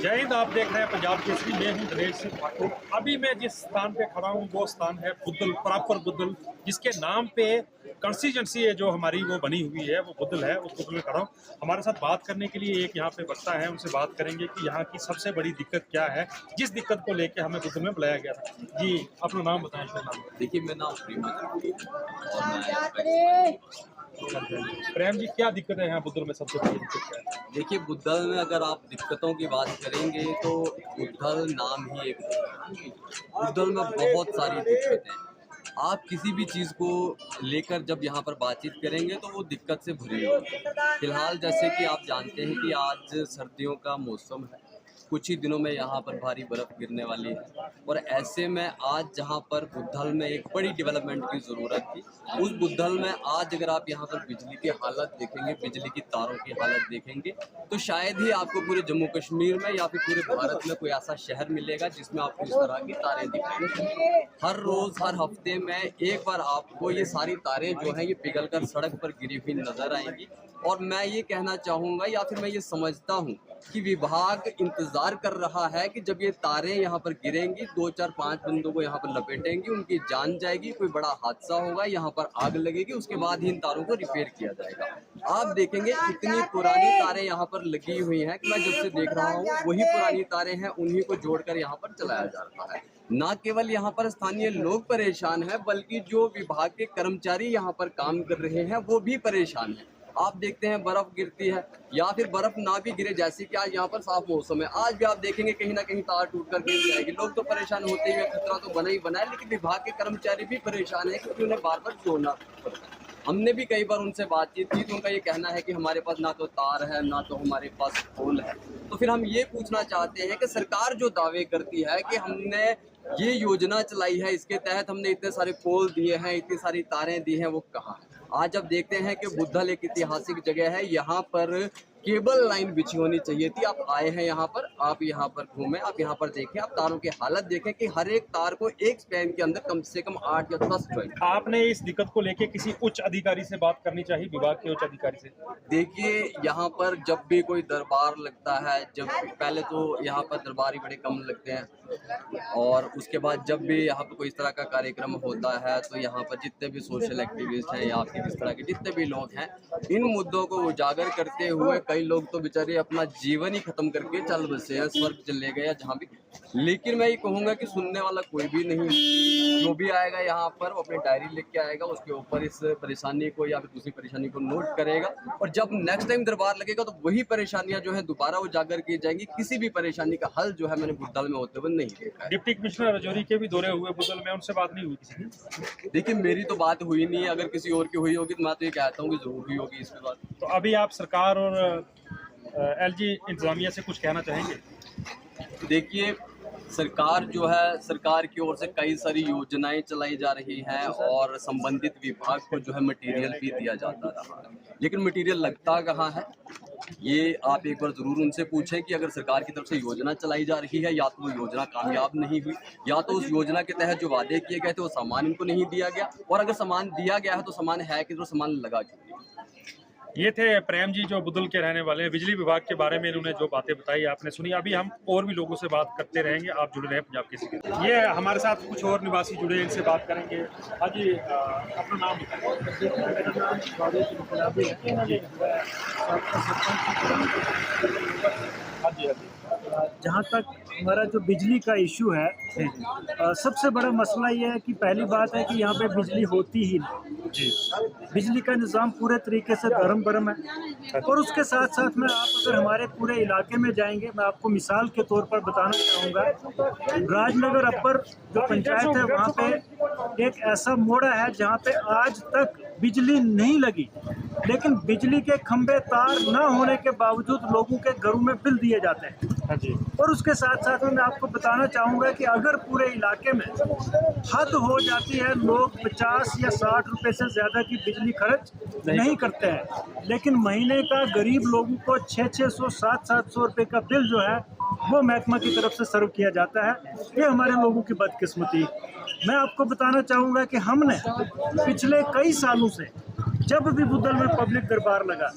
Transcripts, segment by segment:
जय हिंद। आप देख रहे हैं पंजाब केसरी। मैं हूं दिनेश सिंह ठाकुर। अभी मैं जिस स्थान पे खड़ा हूं वो स्थान है बुद्धल, प्रॉपर बुद्धल, जिसके नाम पे कंस्टिट्यूंसी है जो हमारी वो बनी हुई है, वो बुद्धल है। उस बुद्धल में खड़ा हूं। हमारे साथ बात करने के लिए एक यहाँ पे वक्ता है, उनसे बात करेंगे कि यहाँ की सबसे बड़ी दिक्कत क्या है, जिस दिक्कत को लेकर हमें बुद्धल में बुलाया गया था। जी, अपना नाम बताएं। देखिए, मेरा नाम प्रेम जी, क्या दिक्कत है यहाँ बुद्धल में? सबसे बड़ी दिक्कत क्या है? देखिए, बुद्धल में अगर आप दिक्कतों की बात करेंगे तो बुद्धल नाम ही एक बुद्धल में बहुत सारी दिक्कतें हैं। आप किसी भी चीज़ को लेकर जब यहाँ पर बातचीत करेंगे तो वो दिक्कत से भरी होगी। फिलहाल जैसे कि आप जानते हैं कि आज सर्दियों का मौसम है, कुछ ही दिनों में यहाँ पर भारी बर्फ़ गिरने वाली है और ऐसे में आज जहाँ पर बुद्धल में एक बड़ी डेवलपमेंट की ज़रूरत थी, उस बुद्धल में आज अगर आप यहाँ पर बिजली की हालत देखेंगे, बिजली की तारों की हालत देखेंगे, तो शायद ही आपको पूरे जम्मू कश्मीर में या फिर पूरे भारत में कोई ऐसा शहर मिलेगा जिसमें आपको इस तरह की तारें दिखेंगी। हर रोज़, हर हफ्ते में एक बार आपको ये सारी तारें जो हैं ये पिघल कर सड़क पर गिरी हुई नज़र आएंगी। और मैं ये कहना चाहूँगा या फिर मैं ये समझता हूँ कि विभाग इंतज़ार कर रहा है कि जब ये तारें यहाँ पर गिरेंगी, 2, 4, 5 बंदों को यहाँ पर लपेटेंगी, उनकी जान जाएगी, कोई बड़ा हादसा होगा, यहाँ पर आग लगेगी, उसके बाद ही इन तारों को रिपेयर किया जाएगा। आप देखेंगे इतनी पुरानी तारें यहाँ पर लगी हुई हैं कि मैं जब से देख रहा हूँ वही पुरानी तारें हैं, उन्हीं को जोड़कर यहाँ पर चलाया जा रहा है। ना केवल यहाँ पर स्थानीय लोग परेशान हैं, बल्कि जो विभाग के कर्मचारी यहाँ पर काम कर रहे हैं वो भी परेशान हैं। आप देखते हैं बर्फ गिरती है या फिर बर्फ ना भी गिरे, जैसे कि आज यहाँ पर साफ मौसम है, आज भी आप देखेंगे कहीं ना कहीं तार टूट कर गिर जाएगी। लोग तो परेशान होते ही हैं, खतरा तो बना ही बना है, लेकिन विभाग के कर्मचारी भी परेशान है क्योंकि उन्हें बार बार जोड़ना पड़ता है। हमने भी कई बार उनसे बातचीत की तो उनका ये कहना है कि हमारे पास ना तो तार है ना तो हमारे पास पोल है। तो फिर हम ये पूछना चाहते हैं कि सरकार जो दावे करती है कि हमने ये योजना चलाई है, इसके तहत हमने इतने सारे पोल दिए हैं, इतनी सारी तारें दी हैं, वो कहाँ है? आज अब देखते हैं कि बुद्धल एक ऐतिहासिक जगह है, यहाँ पर केबल लाइन बिछी होनी चाहिए थी। आप आए हैं यहाँ पर, आप यहाँ पर घूमें, आप यहाँ पर देखें, आप तारों की हालत देखें कि हर एक तार को एक स्पैन के अंदर कम से कम 8 या 10 जॉइंट। आपने इस दिक्कत को लेके किसी उच्च अधिकारी से बात करनी चाहिए, विभाग के उच्च अधिकारी से। देखिए, यहाँ पर जब भी कोई दरबार लगता है, जब पहले तो यहाँ पर दरबार ही बड़े कम लगते हैं और उसके बाद जब भी यहाँ पर कोई इस तरह का कार्यक्रम होता है तो यहाँ पर जितने भी सोशल एक्टिविस्ट हैं या फिर इस तरह के जितने भी लोग हैं, इन मुद्दों को उजागर करते हुए कई लोग तो बेचारे अपना जीवन ही खत्म करके चल बसे हैं, स्वर्ग चले गए या जहाँ भी। लेकिन मैं ये कहूँगा कि सुनने वाला कोई भी नहीं है। जो भी आएगा यहाँ पर वो अपनी डायरी लिख के आएगा, उसके ऊपर इस परेशानी को या फिर दूसरी परेशानी को नोट करेगा और जब नेक्स्ट टाइम दरबार लगेगा तो वही परेशानियां जो है दोबारा उजागर की जाएंगी। किसी भी परेशानी का हल जो है मैंने बुद्धल में होते हुए नहीं देखा है। डिप्टी कमिश्नर राजौरी के भी दौरे हुए बुद्धल में, उनसे बात नहीं हुई किसी की? देखिए, मेरी तो बात हुई नहीं है, अगर किसी और की हुई होगी तो मैं तो ये कहता हूँ कि जरूर हुई होगी इसके बाद। तो अभी आप सरकार और एलजी इंतजामिया से कुछ कहना चाहेंगे? देखिए, सरकार जो है, सरकार की ओर से कई सारी योजनाएं चलाई जा रही हैं और संबंधित विभाग को जो है मटेरियल भी दिया जाता रहा है, लेकिन मटेरियल लगता कहाँ है ये आप एक बार ज़रूर उनसे पूछें कि अगर सरकार की तरफ से योजना चलाई जा रही है या तो वो योजना कामयाब नहीं हुई या तो उस योजना के तहत जो वादे किए गए थे वो सामान इनको नहीं दिया गया, और अगर सामान दिया गया है तो सामान है कि तो सामान लगा क्यों नहीं। ये थे प्रेम जी जो बुद्धल के रहने वाले हैं। बिजली विभाग के बारे में इन्होंने जो बातें बताई आपने सुनी। अभी हम और भी लोगों से बात करते रहेंगे। आप जुड़े रहें पंजाब केसरी के। ये हमारे साथ कुछ और निवासी जुड़े हैं, इनसे बात करेंगे। हाँ जी, अपना नाम बताएं। मेरा नाम गुलाबी है। हाँ जी, हाँ जी, हाँ जी। जहाँ तक हमारा जो बिजली का इशू है, सबसे बड़ा मसला ये है कि पहली बात है कि यहाँ पे बिजली होती ही नहीं जी। बिजली का निज़ाम पूरे तरीके से धर्म भरम है। और उसके साथ साथ में आप अगर हमारे पूरे इलाके में जाएंगे, मैं आपको मिसाल के तौर पर बताना चाहूँगा, राजनगर अपर जो पंचायत है वहाँ पे एक ऐसा मोड़ा है जहाँ पे आज तक बिजली नहीं लगी, लेकिन बिजली के खंभे तार न होने के बावजूद लोगों के घरों में बिल दिए जाते हैं। हाँ जी। और उसके साथ साथ में मैं आपको बताना चाहूँगा कि अगर पूरे इलाके में हद हो जाती है, लोग 50 या 60 रुपए से ज़्यादा की बिजली खर्च नहीं करते हैं, लेकिन महीने का गरीब लोगों को 600, 700 रुपये का बिल जो है वो महकमा की तरफ से सर्व किया जाता है। ये हमारे लोगों की बदकिस्मती। मैं आपको बताना चाहूँगा कि हमने पिछले कई सालों से जब भी बुद्धल में पब्लिक दरबार लगा,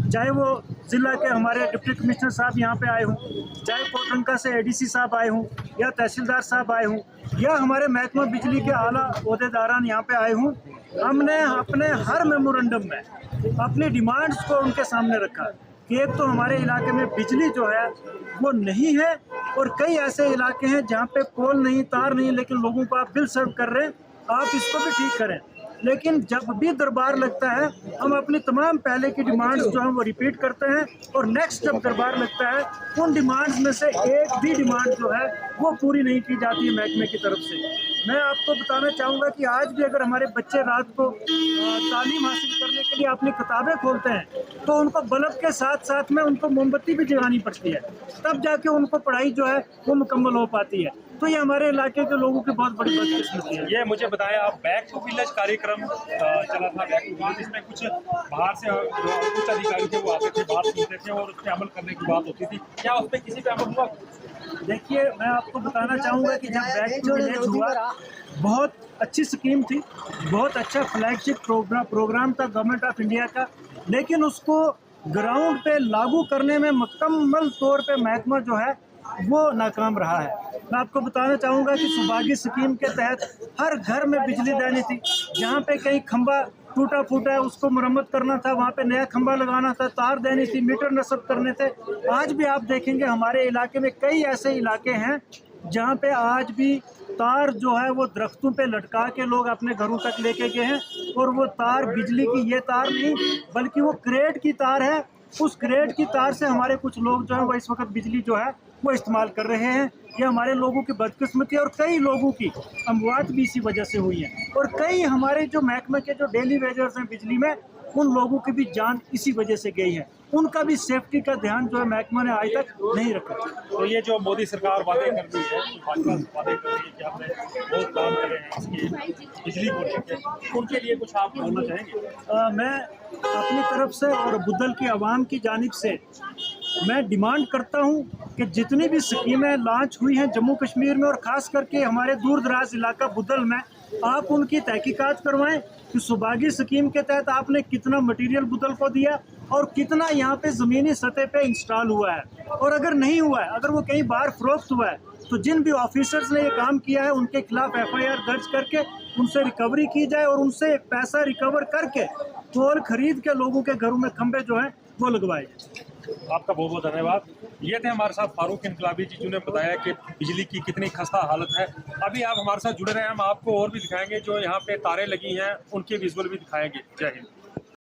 चाहे वो ज़िला के हमारे डिप्टी कमिश्नर साहब यहाँ पे आए हों, चाहे कोटरंका से एडीसी साहब आए हों या तहसीलदार साहब आए हों या हमारे महकमा बिजली के आला ओहदेदारान यहाँ पे आए हों, हमने अपने हर मेमोरेंडम में अपनी डिमांड्स को उनके सामने रखा कि एक तो हमारे इलाके में बिजली जो है वो नहीं है और कई ऐसे इलाके हैं जहाँ पे पोल नहीं, तार नहीं, लेकिन लोगों को आप बिल सर्व कर रहे हैं, आप इसको भी ठीक करें। लेकिन जब भी दरबार लगता है हम अपनी तमाम पहले की डिमांड्स जो हैं वो रिपीट करते हैं और नेक्स्ट जब दरबार लगता है उन डिमांड्स में से एक भी डिमांड जो है वो पूरी नहीं की जाती है महकमे की तरफ से। मैं आपको बताना चाहूँगा कि आज भी अगर हमारे बच्चे रात को तालीम हासिल करने के लिए अपनी किताबें खोलते हैं तो उनको बल्ब के साथ साथ में उनको मोमबत्ती भी जलानी पड़ती है, तब जाके उनको पढ़ाई जो है वो मुकम्मल हो पाती है। तो ये हमारे इलाके के लोगों की बहुत बड़ी बदकिस्मती है। ये मुझे बताया, आप बैक टू विलेज कार्यक्रम चला था, बैक टू विलेज, इसमें कुछ बाहर से जो कुछ अधिकारी थे वो आते थे, बात सुनते थे और उस पर अमल करने की बात होती थी। क्या उस पर किसी पे अमल हुआ? देखिए, मैं आपको बताना चाहूँगा कि जब बैक टू विलेज हुआ बहुत अच्छी स्कीम थी, बहुत अच्छा फ्लैगशिप प्रोग्राम था गवर्नमेंट ऑफ इंडिया का, लेकिन उसको ग्राउंड पे लागू करने में मुकम्मल तौर पे महकमा जो है वो नाकाम रहा है। मैं आपको बताना चाहूँगा कि सौभाग्य स्कीम के तहत हर घर में बिजली देनी थी, जहाँ पे कहीं खंबा टूटा फूटा है उसको मरम्मत करना था, वहाँ पे नया खंबा लगाना था, तार देनी थी, मीटर नस्ब करने थे। आज भी आप देखेंगे हमारे इलाके में कई ऐसे इलाके हैं जहाँ पे आज भी तार जो है वो दरख्तों पे लटका के लोग अपने घरों तक लेके गए हैं और वो तार बिजली की ये तार नहीं बल्कि वो क्रेट की तार है। उस क्रेट की तार से हमारे कुछ लोग जो है वो इस वक्त बिजली जो है वो इस्तेमाल कर रहे हैं। ये हमारे लोगों की बदकिस्मती है और कई लोगों की अमवात भी इसी वजह से हुई है और कई हमारे जो महकमे के जो डेली वेजर्स हैं बिजली में उन लोगों की भी जान इसी वजह से गई है। उनका भी सेफ्टी का ध्यान जो है महकमा ने आज तक नहीं रखा। तो ये जो मोदी सरकार वादे कर रही है, भाजपा वादे कर रही है कि आपने बहुत काम करे हैं इसकी बिजली को लेकर, उनके लिए कुछ आप बोलना चाहेंगे? मैं अपनी तरफ से और बुद्धल की आवाम की जानिब से मैं डिमांड करता हूं कि जितनी भी स्कीमें लॉन्च हुई हैं जम्मू कश्मीर में और ख़ास करके हमारे दूर दराज इलाका बुद्धल में, आप उनकी तहकीकात करवाएं कि सौभाग्य स्कीम के तहत आपने कितना मटेरियल बुद्धल को दिया और कितना यहाँ पे ज़मीनी सतह पे इंस्टॉल हुआ है, और अगर नहीं हुआ है, अगर वो कहीं बाहर फ़रोख्त हुआ है तो जिन भी ऑफिसर्स ने ये काम किया है उनके खिलाफ FIR दर्ज करके उनसे रिकवरी की जाए और उनसे पैसा रिकवर करके पोल खरीद के लोगों के घरों में खंभे जो हैं वो लगवाए जाए। आपका बहुत बहुत धन्यवाद। ये थे हमारे साथ फारूक इनकलाबी जी, जिन्होंने बताया कि बिजली की कितनी खस्ता हालत है। अभी आप हमारे साथ जुड़े रहे हैं, हम आपको और भी दिखाएंगे जो यहाँ पे तारें लगी हैं, उनके विजुअल भी दिखाएंगे। जय हिंद।